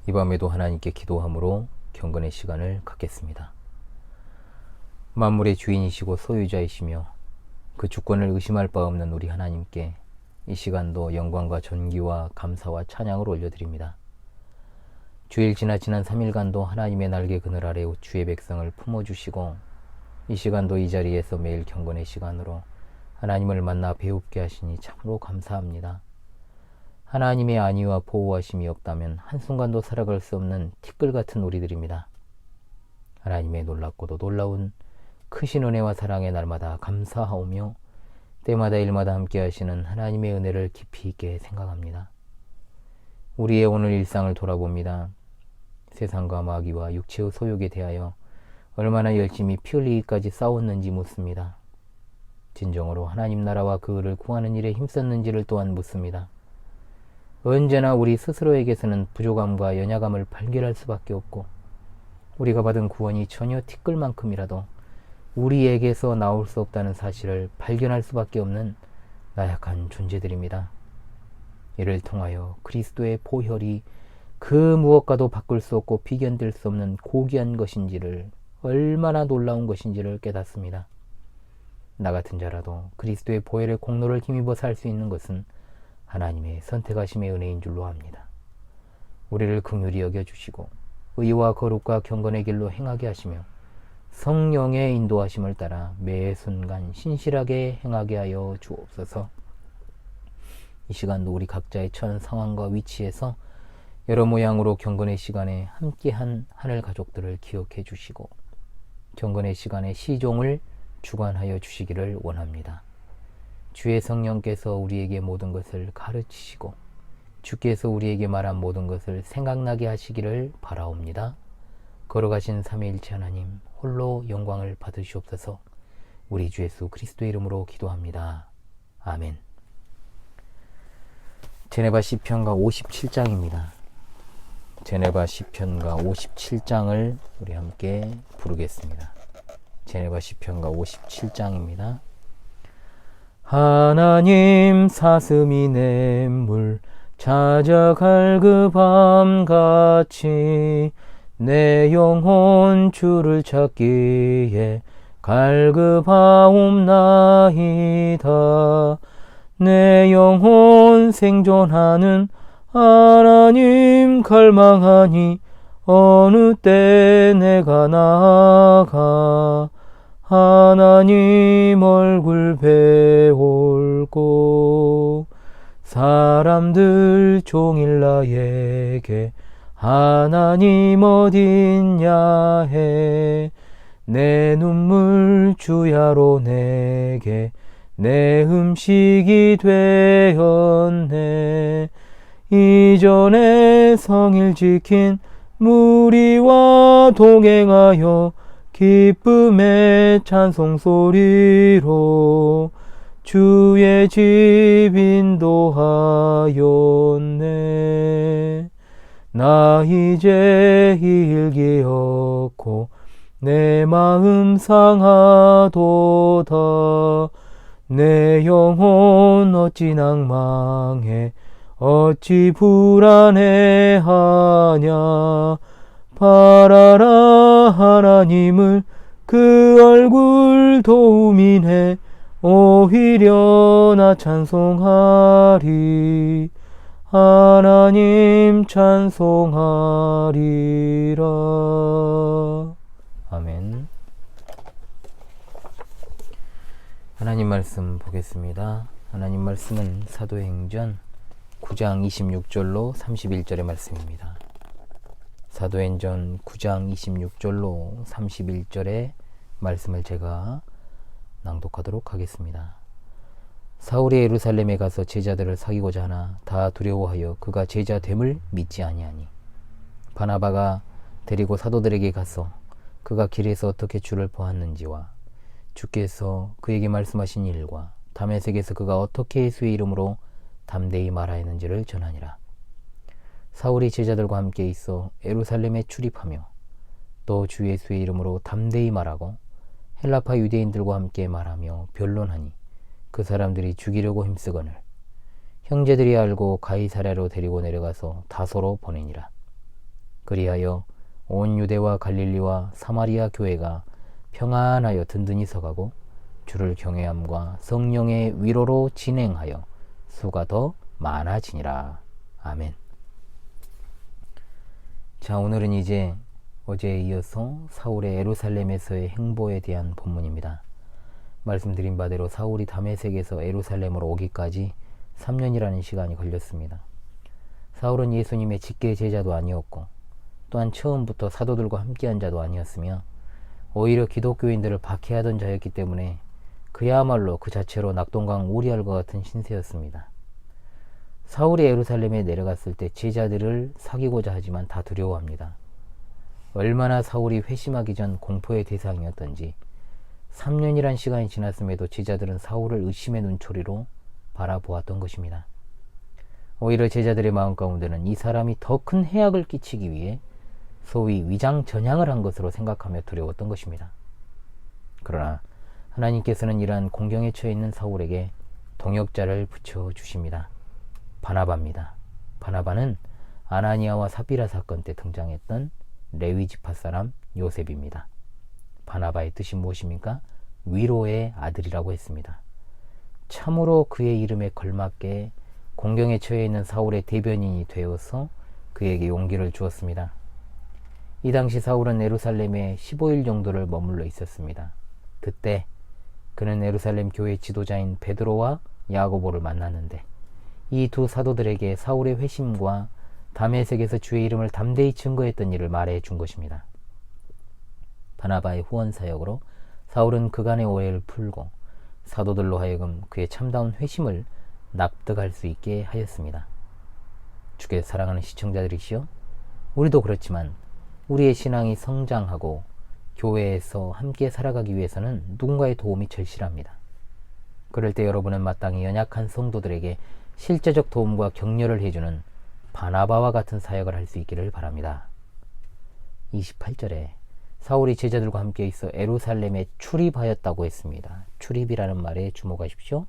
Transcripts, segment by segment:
이 밤에도 하나님께 기도함으로 경건의 시간을 갖겠습니다. 만물의 주인이시고 소유자이시며 그 주권을 의심할 바 없는 우리 하나님께 이 시간도 영광과 존귀와 감사와 찬양을 올려드립니다. 주일 지난 3일간도 하나님의 날개 그늘 아래 주의 백성을 품어주시고 이 시간도 이 자리에서 매일 경건의 시간으로 하나님을 만나 배웁게 하시니 참으로 감사합니다. 하나님의 안위와 보호하심이 없다면 한순간도 살아갈 수 없는 티끌 같은 우리들입니다. 하나님의 놀랍고도 놀라운 크신 은혜와 사랑에 날마다 감사하오며 때마다 일마다 함께 하시는 하나님의 은혜를 깊이 있게 생각합니다. 우리의 오늘 일상을 돌아봅니다. 세상과 마귀와 육체의 소욕에 대하여 얼마나 열심히 피 흘리기까지 싸웠는지 묻습니다. 진정으로 하나님 나라와 그 의를 구하는 일에 힘썼는지를 또한 묻습니다. 언제나 우리 스스로에게서는 부족함과 연약함을 발견할 수밖에 없고 우리가 받은 구원이 전혀 티끌만큼이라도 우리에게서 나올 수 없다는 사실을 발견할 수밖에 없는 나약한 존재들입니다. 이를 통하여 그리스도의 보혈이 그 무엇과도 바꿀 수 없고 비견될 수 없는 고귀한 것인지를, 얼마나 놀라운 것인지를 깨닫습니다. 나 같은 자라도 그리스도의 보혈의 공로를 힘입어 살 수 있는 것은 하나님의 선택하심의 은혜인 줄로 압니다. 우리를 긍휼히 여겨주시고 의와 거룩과 경건의 길로 행하게 하시며 성령의 인도하심을 따라 매 순간 신실하게 행하게 하여 주옵소서. 이 시간도 우리 각자의 처한 상황과 위치에서 여러 모양으로 경건의 시간에 함께한 하늘 가족들을 기억해 주시고 경건의 시간에 시종을 주관하여 주시기를 원합니다. 주의 성령께서 우리에게 모든 것을 가르치시고 주께서 우리에게 말한 모든 것을 생각나게 하시기를 바라옵니다. 걸어가신 삼위일체 하나님 홀로 영광을 받으시옵소서. 우리 주 예수 그리스도의 이름으로 기도합니다. 아멘. 제네바 시편가 57장입니다. 제네바 시편가 57장을 우리 함께 부르겠습니다. 제네바 시편가 57장입니다. 하나님 사슴이 냇물 찾아갈 그 밤같이 내 영혼 주를 찾기에 갈급하옵나이다. 내 영혼 생존하는 하나님 갈망하니 어느 때 내가 나아가 하나님 얼굴 배울고 사람들 종일 나에게 하나님 어딨냐 해 내 눈물 주야로 내게 내 음식이 되었네. 이전에 성일 지킨 무리와 동행하여 기쁨의 찬송 소리로 주의 집 인도하였네. 나 이제 일기 없고 내 마음 상하도다. 내 영혼 어찌 낭망해 어찌 불안해하냐. 바라라 하나님을 그 얼굴 도우민해 오히려 나 찬송하리. 하나님 찬송하리라. 아멘. 하나님 말씀 보겠습니다. 하나님 말씀은 사도행전 9장 26절로 31절의 말씀입니다. 사도행전 9장 26절로 31절의 말씀을 제가 낭독하도록 하겠습니다. 사울이 예루살렘에 가서 제자들을 사귀고자 하나 다 두려워하여 그가 제자됨을 믿지 아니하니 바나바가 데리고 사도들에게 가서 그가 길에서 어떻게 주를 보았는지와 주께서 그에게 말씀하신 일과 다메섹에서 그가 어떻게 예수의 이름으로 담대히 말하였는지를 전하니라. 사울이 제자들과 함께 있어 예루살렘에 출입하며 또 주 예수의 이름으로 담대히 말하고 헬라파 유대인들과 함께 말하며 변론하니 그 사람들이 죽이려고 힘쓰거늘 형제들이 알고 가이사랴로 데리고 내려가서 다소로 보내니라. 그리하여 온 유대와 갈릴리와 사마리아 교회가 평안하여 든든히 서가고 주를 경외함과 성령의 위로로 진행하여 수가 더 많아지니라. 아멘. 자, 오늘은 이제 어제에 이어서 사울의 예루살렘에서의 행보에 대한 본문입니다. 말씀드린 바대로 사울이 다메섹에서 예루살렘으로 오기까지 3년이라는 시간이 걸렸습니다. 사울은 예수님의 직계 제자도 아니었고 또한 처음부터 사도들과 함께한 자도 아니었으며 오히려 기독교인들을 박해하던 자였기 때문에 그야말로 그 자체로 낙동강 오리알과 같은 신세였습니다. 사울이 예루살렘에 내려갔을 때 제자들을 사귀고자 하지만 다 두려워합니다. 얼마나 사울이 회심하기 전 공포의 대상이었던지 3년이란 시간이 지났음에도 제자들은 사울을 의심의 눈초리로 바라보았던 것입니다. 오히려 제자들의 마음 가운데는 이 사람이 더 큰 해악을 끼치기 위해 소위 위장전향을 한 것으로 생각하며 두려웠던 것입니다. 그러나 하나님께서는 이러한 공경에 처해 있는 사울에게 동역자를 붙여주십니다. 바나바입니다. 바나바는 아나니아와 삽비라 사건 때 등장했던 레위 지파 사람 요셉입니다. 바나바의 뜻이 무엇입니까? 위로의 아들이라고 했습니다. 참으로 그의 이름에 걸맞게 공경에 처해 있는 사울의 대변인이 되어서 그에게 용기를 주었습니다. 이 당시 사울은 예루살렘에 15일 정도를 머물러 있었습니다. 그때 그는 예루살렘 교회 지도자인 베드로와 야고보를 만났는데 이 두 사도들에게 사울의 회심과 다메섹에서 주의 이름을 담대히 증거했던 일을 말해 준 것입니다. 바나바의 후원 사역으로 사울은 그간의 오해를 풀고 사도들로 하여금 그의 참다운 회심을 납득할 수 있게 하였습니다. 주께 사랑하는 시청자들이시여, 우리도 그렇지만 우리의 신앙이 성장하고 교회에서 함께 살아가기 위해서는 누군가의 도움이 절실합니다. 그럴 때 여러분은 마땅히 연약한 성도들에게 실제적 도움과 격려를 해주는 바나바와 같은 사역을 할 수 있기를 바랍니다. 28절에 사울이 제자들과 함께 있어 예루살렘에 출입하였다고 했습니다. 출입이라는 말에 주목하십시오.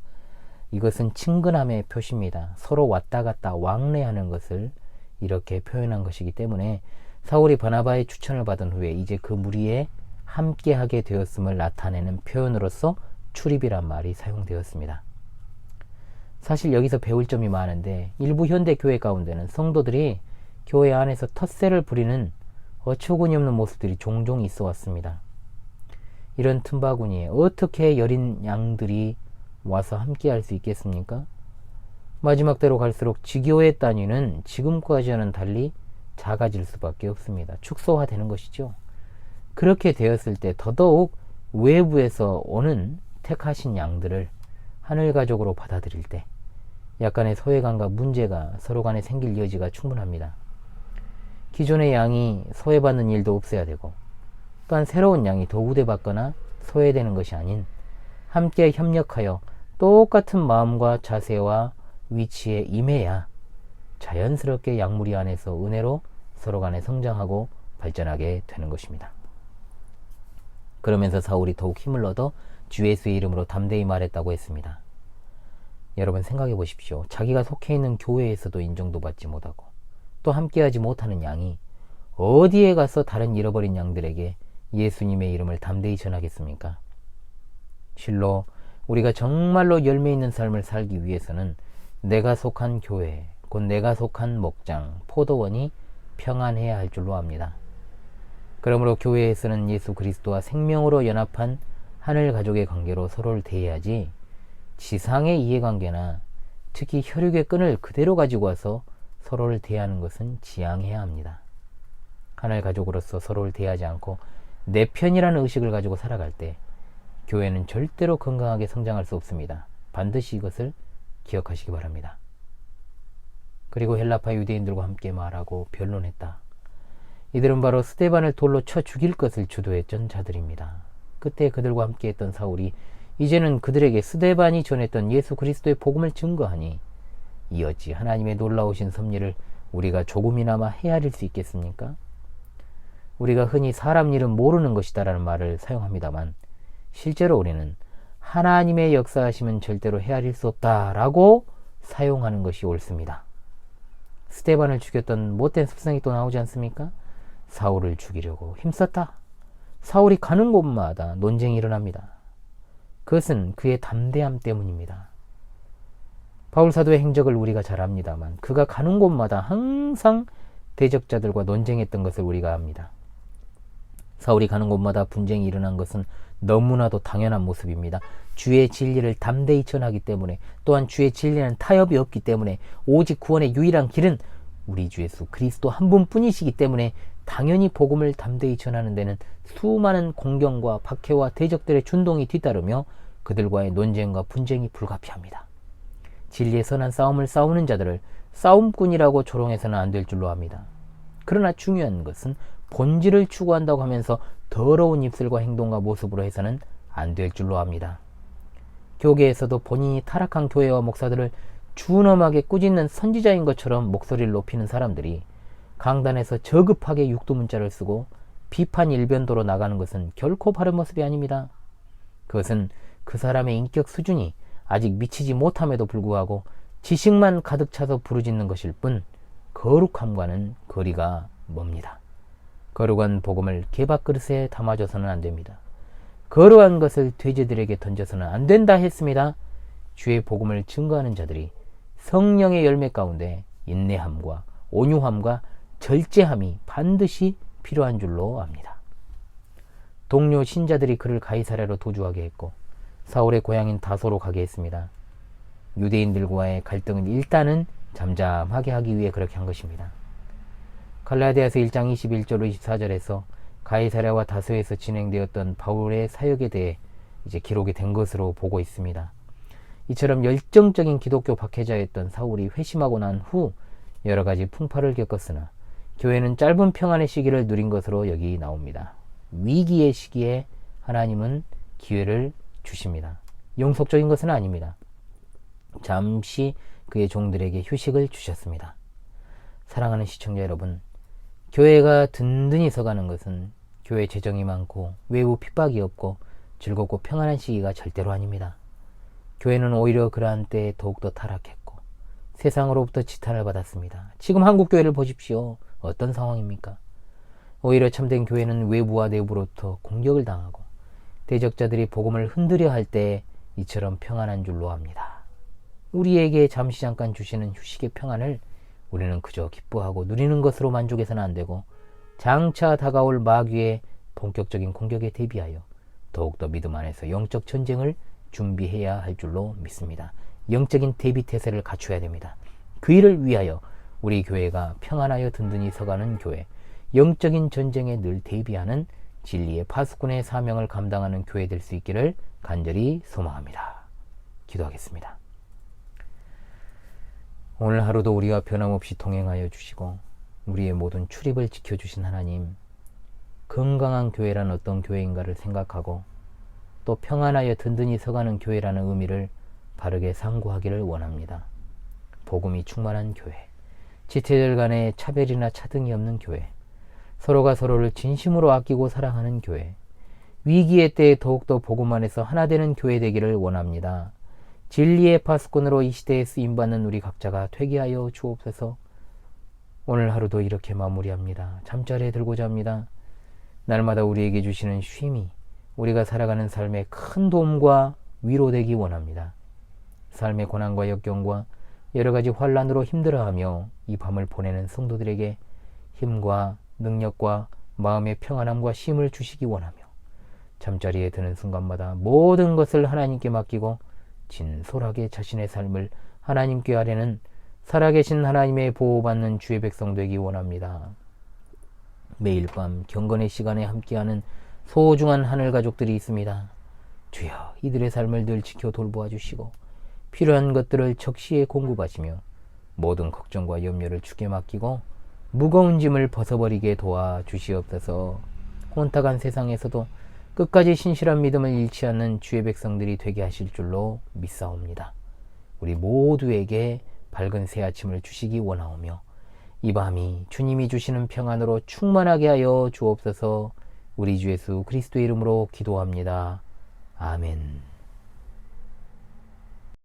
이것은 친근함의 표시입니다. 서로 왔다 갔다 왕래하는 것을 이렇게 표현한 것이기 때문에 사울이 바나바의 추천을 받은 후에 이제 그 무리에 함께하게 되었음을 나타내는 표현으로서 출입이란 말이 사용되었습니다. 사실 여기서 배울 점이 많은데 일부 현대 교회 가운데는 성도들이 교회 안에서 텃세를 부리는 어처구니 없는 모습들이 종종 있어 왔습니다. 이런 틈바구니에 어떻게 여린 양들이 와서 함께 할 수 있겠습니까? 마지막 때로 갈수록 지교의 단위는 지금까지와는 달리 작아질 수밖에 없습니다. 축소화되는 것이죠. 그렇게 되었을 때 더더욱 외부에서 오는 택하신 양들을 하늘가족으로 받아들일 때 약간의 소외감과 문제가 서로 간에 생길 여지가 충분합니다. 기존의 양이 소외받는 일도 없어야 되고 또한 새로운 양이 더 우대받거나 소외되는 것이 아닌 함께 협력하여 똑같은 마음과 자세와 위치에 임해야 자연스럽게 양무리 안에서 은혜로 서로 간에 성장하고 발전하게 되는 것입니다. 그러면서 사울이 더욱 힘을 얻어 주 예수의 이름으로 담대히 말했다고 했습니다. 여러분 생각해 보십시오. 자기가 속해 있는 교회에서도 인정도 받지 못하고 또 함께하지 못하는 양이 어디에 가서 다른 잃어버린 양들에게 예수님의 이름을 담대히 전하겠습니까? 실로 우리가 정말로 열매 있는 삶을 살기 위해서는 내가 속한 교회, 곧 내가 속한 목장, 포도원이 평안해야 할 줄로 압니다. 그러므로 교회에서는 예수 그리스도와 생명으로 연합한 하늘 가족의 관계로 서로를 대해야지 지상의 이해관계나 특히 혈육의 끈을 그대로 가지고 와서 서로를 대하는 것은 지양해야 합니다. 하늘 가족으로서 서로를 대하지 않고 내 편이라는 의식을 가지고 살아갈 때 교회는 절대로 건강하게 성장할 수 없습니다. 반드시 이것을 기억하시기 바랍니다. 그리고 헬라파 유대인들과 함께 말하고 변론했다. 이들은 바로 스데반을 돌로 쳐 죽일 것을 주도했던 자들입니다. 그때 그들과 함께 했던 사울이 이제는 그들에게 스데반이 전했던 예수 그리스도의 복음을 증거하니 이 어찌 하나님의 놀라우신 섭리를 우리가 조금이나마 헤아릴 수 있겠습니까? 우리가 흔히 사람 일은 모르는 것이다 라는 말을 사용합니다만 실제로 우리는 하나님의 역사하심은 절대로 헤아릴 수 없다 라고 사용하는 것이 옳습니다. 스데반을 죽였던 못된 습성이 또 나오지 않습니까? 사울을 죽이려고 힘썼다. 사울이 가는 곳마다 논쟁이 일어납니다. 그것은 그의 담대함 때문입니다. 바울 사도의 행적을 우리가 잘 압니다만 그가 가는 곳마다 항상 대적자들과 논쟁했던 것을 우리가 압니다. 사울이 가는 곳마다 분쟁이 일어난 것은 너무나도 당연한 모습입니다. 주의 진리를 담대히 전하기 때문에, 또한 주의 진리는 타협이 없기 때문에, 오직 구원의 유일한 길은 우리 주 예수 그리스도 한 분뿐이시기 때문에 당연히 복음을 담대히 전하는 데는 수많은 공경과 박해와 대적들의 준동이 뒤따르며 그들과의 논쟁과 분쟁이 불가피합니다. 진리의 선한 싸움을 싸우는 자들을 싸움꾼이라고 조롱해서는 안 될 줄로 압니다. 그러나 중요한 것은 본질을 추구한다고 하면서 더러운 입술과 행동과 모습으로 해서는 안 될 줄로 압니다. 교계에서도 본인이 타락한 교회와 목사들을 준엄하게 꾸짖는 선지자인 것처럼 목소리를 높이는 사람들이 강단에서 저급하게 육두문자를 쓰고 비판 일변도로 나가는 것은 결코 바른 모습이 아닙니다. 그것은 그 사람의 인격 수준이 아직 미치지 못함에도 불구하고 지식만 가득 차서 부르짖는 것일 뿐 거룩함과는 거리가 멉니다. 거룩한 복음을 개밥그릇에 담아줘서는 안 됩니다. 거룩한 것을 돼지들에게 던져서는 안 된다 했습니다. 주의 복음을 증거하는 자들이 성령의 열매 가운데 인내함과 온유함과 절제함이 반드시 필요한 줄로 압니다. 동료 신자들이 그를 가이사랴로 도주하게 했고 사울의 고향인 다소로 가게 했습니다. 유대인들과의 갈등은 일단은 잠잠하게 하기 위해 그렇게 한 것입니다. 갈라디아서 1장 21절로 24절에서 가이사랴와 다소에서 진행되었던 바울의 사역에 대해 이제 기록이 된 것으로 보고 있습니다. 이처럼 열정적인 기독교 박해자였던 사울이 회심하고 난 후 여러 가지 풍파를 겪었으나 교회는 짧은 평안의 시기를 누린 것으로 여기 나옵니다. 위기의 시기에 하나님은 기회를 주십니다. 영속적인 것은 아닙니다. 잠시 그의 종들에게 휴식을 주셨습니다. 사랑하는 시청자 여러분, 교회가 든든히 서가는 것은 교회 재정이 많고 외부 핍박이 없고 즐겁고 평안한 시기가 절대로 아닙니다. 교회는 오히려 그러한 때에 더욱더 타락했고 세상으로부터 지탄을 받았습니다. 지금 한국 교회를 보십시오. 어떤 상황입니까? 오히려 참된 교회는 외부와 내부로부터 공격을 당하고 대적자들이 복음을 흔들려 할 때 이처럼 평안한 줄로 압니다. 우리에게 잠시 잠깐 주시는 휴식의 평안을 우리는 그저 기뻐하고 누리는 것으로 만족해서는 안 되고 장차 다가올 마귀의 본격적인 공격에 대비하여 더욱더 믿음 안에서 영적 전쟁을 준비해야 할 줄로 믿습니다. 영적인 대비태세를 갖춰야 됩니다. 그 일을 위하여 우리 교회가 평안하여 든든히 서가는 교회, 영적인 전쟁에 늘 대비하는 진리의 파수꾼의 사명을 감당하는 교회 될 수 있기를 간절히 소망합니다. 기도하겠습니다. 오늘 하루도 우리와 변함없이 동행하여 주시고 우리의 모든 출입을 지켜주신 하나님, 건강한 교회란 어떤 교회인가를 생각하고 또 평안하여 든든히 서가는 교회라는 의미를 바르게 상고하기를 원합니다. 복음이 충만한 교회, 지체들 간의 차별이나 차등이 없는 교회, 서로가 서로를 진심으로 아끼고 사랑하는 교회, 위기의 때에 더욱더 복음 안에서 하나 되는 교회 되기를 원합니다. 진리의 파수꾼으로 이 시대에 쓰임받는 우리 각자가 되게 하여 주옵소서. 오늘 하루도 이렇게 마무리합니다. 잠자리에 들고자 합니다. 날마다 우리에게 주시는 쉼이 우리가 살아가는 삶에 큰 도움과 위로되기 원합니다. 삶의 고난과 역경과 여러 가지 환난으로 힘들어하며 이 밤을 보내는 성도들에게 힘과 능력과 마음의 평안함과 쉼을 주시기 원하며 잠자리에 드는 순간마다 모든 것을 하나님께 맡기고 진솔하게 자신의 삶을 하나님께 아뢰는 살아계신 하나님의 보호받는 주의 백성 되기 원합니다. 매일 밤 경건의 시간에 함께하는 소중한 하늘 가족들이 있습니다. 주여, 이들의 삶을 늘 지켜 돌보아 주시고 필요한 것들을 적시에 공급하시며 모든 걱정과 염려를 주께 맡기고 무거운 짐을 벗어버리게 도와 주시옵소서. 혼탁한 세상에서도 끝까지 신실한 믿음을 잃지 않는 주의 백성들이 되게 하실 줄로 믿사옵니다. 우리 모두에게 밝은 새 아침을 주시기 원하오며 이 밤이 주님이 주시는 평안으로 충만하게 하여 주옵소서. 우리 주 예수 그리스도의 이름으로 기도합니다. 아멘.